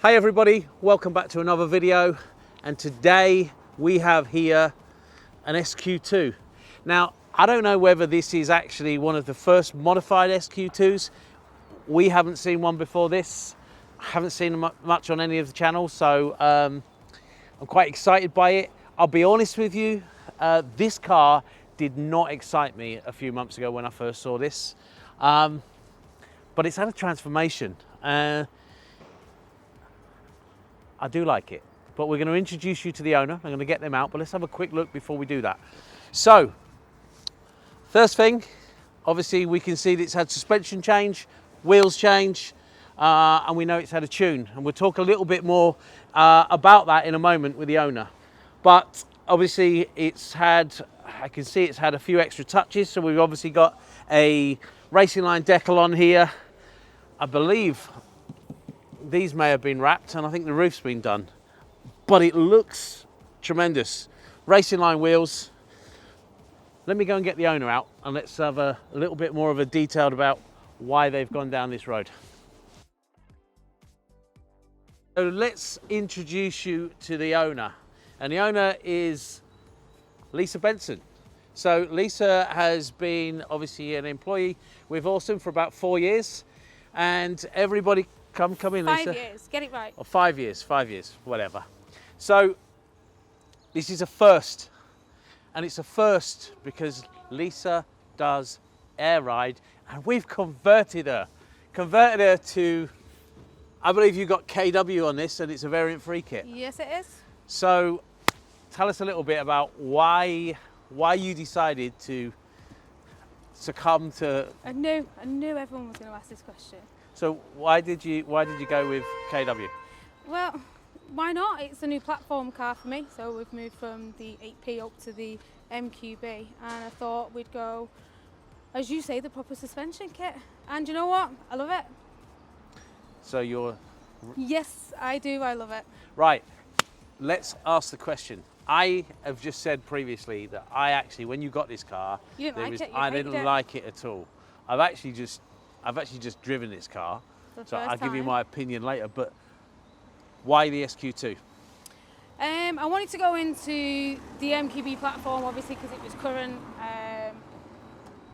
Hi everybody, welcome back to another video, and today we have here an SQ2. Now, I don't know whether this is actually one of the first modified SQ2s. We haven't seen one before this. I haven't seen much on any of the channels, so I'm quite excited by it. I'll be honest with you, this car did not excite me a few months ago when I first saw this, but it's had a transformation. I do like it, but we're going to introduce you to the owner. I'm going to get them out, but let's have a quick look before we do that. So, first thing, obviously we can see that it's had suspension change, wheels change, and we know it's had a tune. And we'll talk a little bit more about that in a moment with the owner. But obviously I can see it's had a few extra touches. So we've obviously got a racing line decal on here. I believe these may have been wrapped, and I think the roof's been done, but it looks tremendous. Racing line wheels. Let me go and get the owner out, and let's have a little bit more of a detailed about why they've gone down this road. So let's introduce you to the owner, and the owner is Lisa Benson. So Lisa has been obviously an employee with Awesome for about 4 years, and everybody come in, Lisa. 5 years, get it right. Or 5 years, whatever. So this is a first, and it's a first because Lisa does air ride, and we've converted her to, I believe you got KW on this, and it's a variant free kit. Yes, it is. So tell us a little bit about why you decided to succumb to. I knew everyone was going to ask this question. So why did you go with KW? Well, why not? It's a new platform car for me. So we've moved from the 8P up to the MQB, and I thought we'd go, as you say, the proper suspension kit. And you know what? I love it. So you're... Yes, I do. I love it. Right, let's ask the question. I have just said previously that I actually, when you got this car, You didn't like it? You I hated didn't it? like it at all. I've actually just driven this car, For the so first I'll give you time. my opinion later. But why the SQ2? I wanted to go into the MQB platform, obviously, because it was current.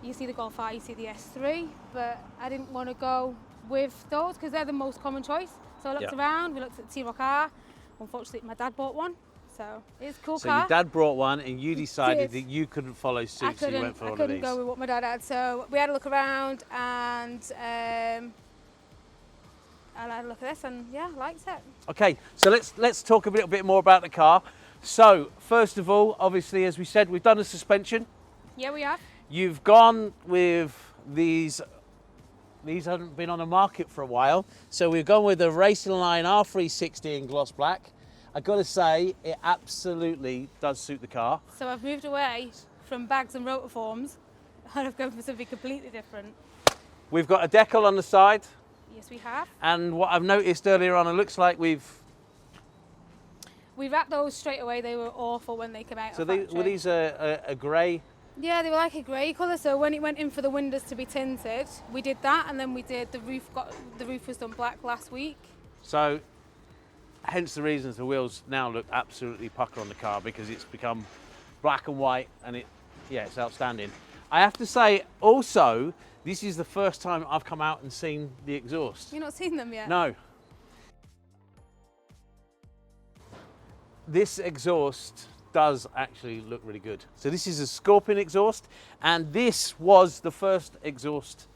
You see the Golf R, you see the S3, but I didn't want to go with those because they're the most common choice. So I looked around, we looked at the T-Roc R. Unfortunately, my dad bought one, so it's a cool So car. your dad brought one, and you decided that you couldn't follow suit, so you went for one of these. I couldn't go with what my dad had, so we had a look around, and I had a look at this, and yeah, I liked it. Okay, so let's talk a little bit more about the car. So first of all, obviously, as we said, we've done a suspension. Yeah, we have. You've gone with these. These haven't been on the market for a while, so we've gone with the Racing Line R360 in gloss black. I've got to say, it absolutely does suit the car. So I've moved away from bags and rotiforms, and I've gone for something completely different. We've got a decal on the side, Yes, we have. and what I've noticed earlier on, it looks like We wrapped those straight away. They were awful when they came out. so of they, factory. were these a grey? Yeah, they were like a grey colour. So when it went in for the windows to be tinted, we did that, and then we did the roof. The roof was done black last week. So hence the reasons the wheels now look absolutely pucker on the car, because it's become black and white, and it's outstanding. I have to say also, this is the first time I've come out and seen the exhaust. You've not seen them yet? No. This exhaust does actually look really good. So this is a Scorpion exhaust, and this was the first exhaust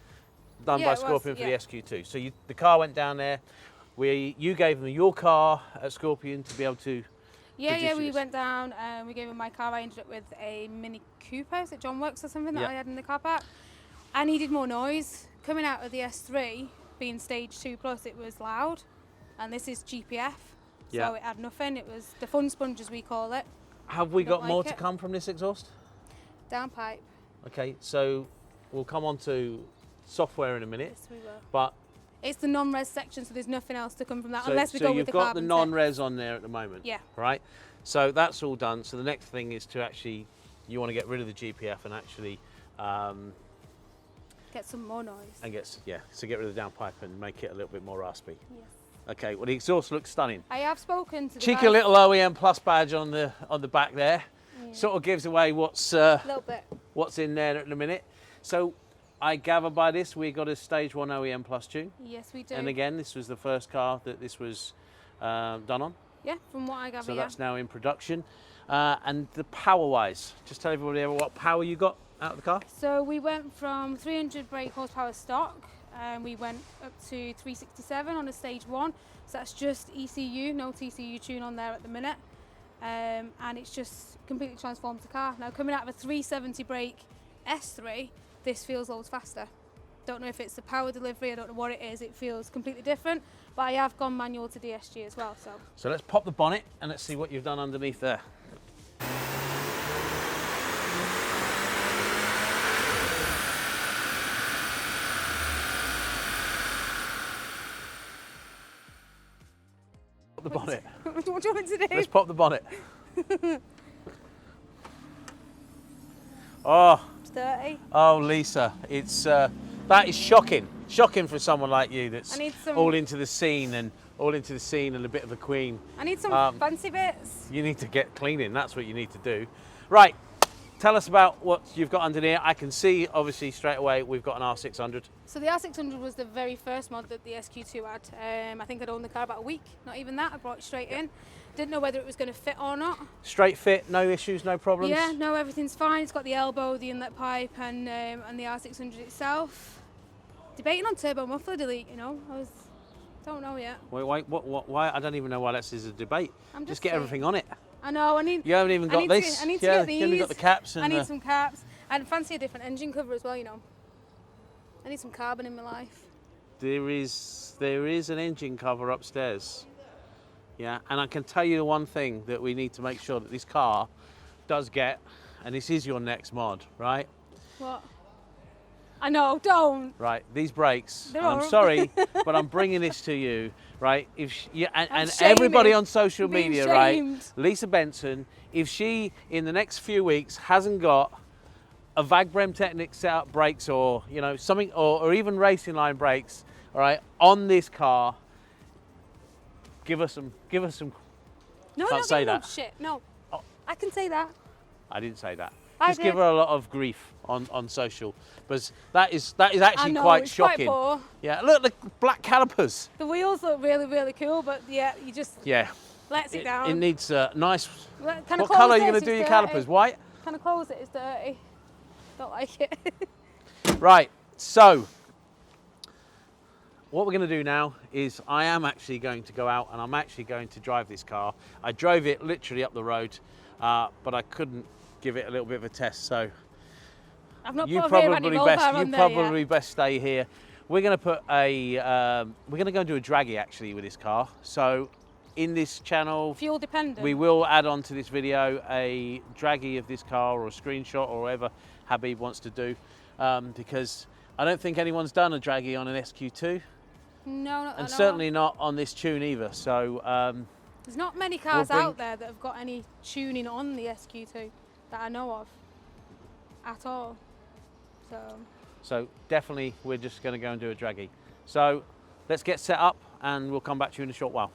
done by Scorpion for the SQ2. So the car went down there. You gave them your car at Scorpion to be able to. Yeah, we went down and we gave him my car. I ended up with a Mini Cooper, is it John Works or something that I had in the car park. I needed more noise. Coming out of the S3, being stage 2 plus, it was loud, and this is GPF, so it had nothing. It was the fun sponge, as we call it. Have we got more to come from this exhaust? Downpipe. Okay, so we'll come on to software in a minute. Yes, we will. But it's the non-res section, so there's nothing else to come from that unless we go with the carbon. So you've got the carbon non-res on there at the moment. Yeah. Right. So that's all done. So the next thing is to actually, you want to get rid of the GPF and actually get some more noise. And get rid of the downpipe and make it a little bit more raspy. Yes. Okay, well the exhaust looks stunning. I have spoken to the Cheeky guys. little OEM Plus badge on the back there. Yeah. Sort of gives away what's A little bit. what's in there at the minute. So I gather by this we got a Stage 1 OEM Plus tune. Yes, we do. And again, this was the first car that this was done on. Yeah, from what I gather, So yeah. that's now in production. And the power-wise, just tell everybody what power you got out of the car. So we went from 300 brake horsepower stock, and we went up to 367 on a Stage 1. So that's just ECU, no TCU tune on there at the minute. And it's just completely transformed the car. Now coming out of a 370 brake S3, this feels loads faster. Don't know if it's the power delivery, I don't know what it is, it feels completely different. But I have gone manual to DSG as well. So let's pop the bonnet and let's see what you've done underneath there. Pop the bonnet. What do you want me to do? Let's pop the bonnet. Oh, It's dirty. oh, Lisa, it's that is shocking. Shocking for someone like you that's I need some- all into the scene and a bit of a queen. I need some fancy bits. You need to get cleaning. That's what you need to do. Right. Tell us about what you've got under there. I can see, obviously, straight away we've got an R600. So the R600 was the very first mod that the SQ2 had. I think I'd owned the car about a week, not even that. I brought it straight in. Didn't know whether it was going to fit or not. Straight fit, no issues, no problems. Yeah, no, everything's fine. It's got the elbow, the inlet pipe, and the R600 itself. Debating on turbo muffler delete, you know. Don't know yet. Wait, why? I don't even know why this is a debate. I'm Just just get saying. everything on it. I know. You haven't even got this. I need to Yeah, get these. you haven't got the caps. And I need some caps. I'd fancy a different engine cover as well, you know. I need some carbon in my life. There is an engine cover upstairs. Yeah, and I can tell you the one thing that we need to make sure that this car does get, and this is your next mod, right? What? I know, don't. Right, these brakes. They're And I'm horrible. sorry, but I'm bringing this to you, right? And shaming. everybody on social I'm being media, shamed. right? Lisa Benson, if she in the next few weeks hasn't got a Vagbrem Technic setup brakes or something, or even racing line brakes, all right, on this car, give us some. No, Can't don't say give me no that. shit. No. Oh. I can say that. I didn't say that. I Just give did. her a lot of grief on social, because that is actually I know, quite it's shocking. quite poor. Yeah, look, the black calipers. The wheels look really, really cool, but yeah, you just Yeah. lets it It down. needs nice. Can I What close colour are you this? going to do It's your dirty. calipers? White? Can I close it? It's dirty. Don't like it. Right. So, what we're going to do now is I am actually going to go out and I'm actually going to drive this car. I drove it literally up the road, but I couldn't give it a little bit of a test. So I've not you put a rear probably anti-roll best bar you on there yet. probably best stay here. We're going to put a we're going to go and do a draggy actually with this car. So in this channel, Fuel dependent. we will add on to this video a draggy of this car or a screenshot or whatever Habib wants to do, because I don't think anyone's done a draggy on an SQ2, No, not that I and know certainly of. not on this tune either. So There's not many cars bring- out there that have got any tuning on the SQ2 that I know of at all. so definitely we're just going to go and do a draggy. So let's get set up and we'll come back to you in a short while.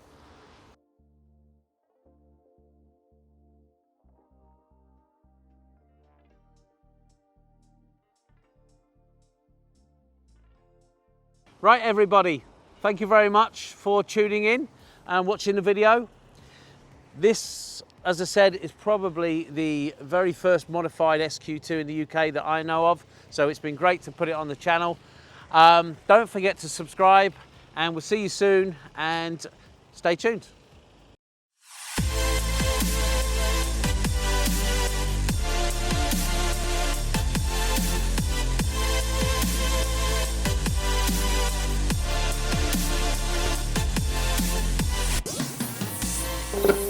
Right, everybody, thank you very much for tuning in and watching the video. This, as I said, is probably the very first modified SQ2 in the UK that I know of, so it's been great to put it on the channel. Don't forget to subscribe, and we'll see you soon, and stay tuned. You